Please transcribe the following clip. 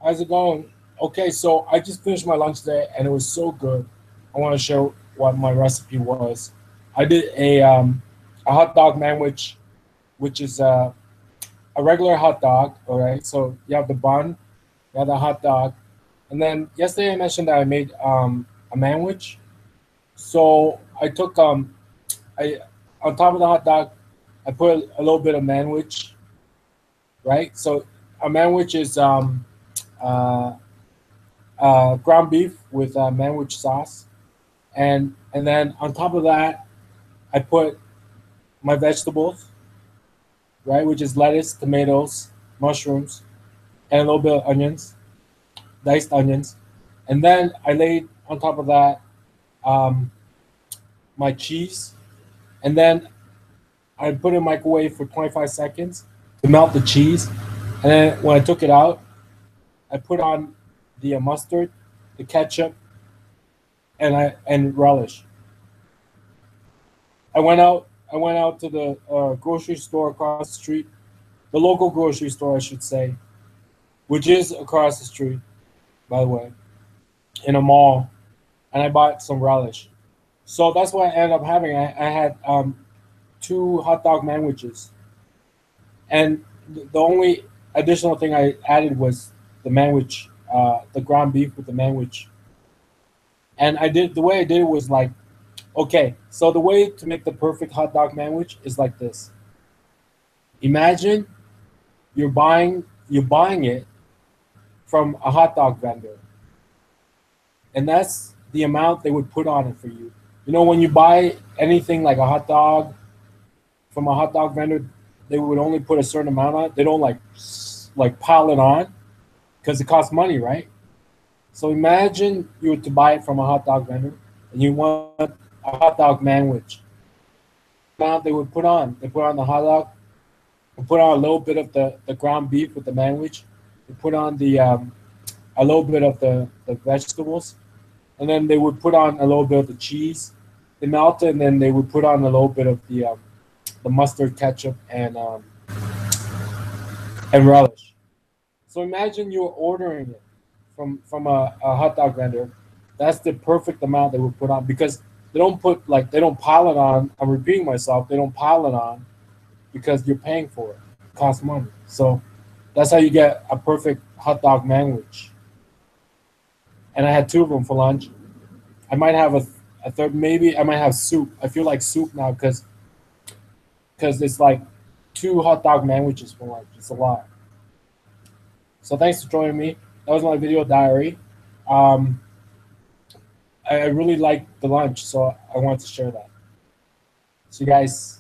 How's it going? Okay, so I just finished my lunch today and it was so good. I want to share what my recipe was. I did a hot dog manwich, which is a regular hot dog. All right, so you have the bun, you have the hot dog, and then yesterday I mentioned that I made a manwich. So I took I on top of the hot dog, I put a little bit of manwich, right? So a manwich is uh, ground beef with manwich sauce, and then on top of that, I put my vegetables, right, which is lettuce, tomatoes, mushrooms, and a little bit of onions, diced onions, and then I laid on top of that um, my cheese, and then I put it in the microwave for 25 seconds to melt the cheese, and then when I took it out, I put on the mustard, the ketchup, and relish. I went out to the grocery store across the street, the local grocery store, I should say, which is across the street, by the way, in a mall, and I bought some relish. So that's what I ended up having. I had two hot dog sandwiches, and the only additional thing I added was the manwich, the ground beef with the manwich. And I did the way I did it was like, okay, so the way to make the perfect hot dog sandwich is like this. Imagine you're buying it from a hot dog vendor, and that's the amount they would put on it for you. You know, when you buy anything like a hot dog from a hot dog vendor, they would only put a certain amount on it. They don't like pile it on because it costs money, right? So imagine you were to buy it from a hot dog vendor and you want a hot dog sandwich. Amount they would put on. They put on the hot dog, they put on a little bit of the ground beef with the sandwich. They put on a little bit of the vegetables, and then they would put on a little bit of the cheese. They melt it, and then they would put on a little bit of the mustard, ketchup, and relish. So imagine you're ordering it from a hot dog vendor. That's the perfect amount they would put on because they don't pile it on. I'm repeating myself. They don't pile it on because you're paying for it. It costs money. So that's how you get a perfect hot dog sandwich. And I had two of them for lunch. I might have a third. Maybe I might have soup. I feel like soup now because it's like two hot dog sandwiches for lunch. It's a lot. So thanks for joining me. That was my video diary. Um, I really liked the lunch, so I wanted to share that. So you guys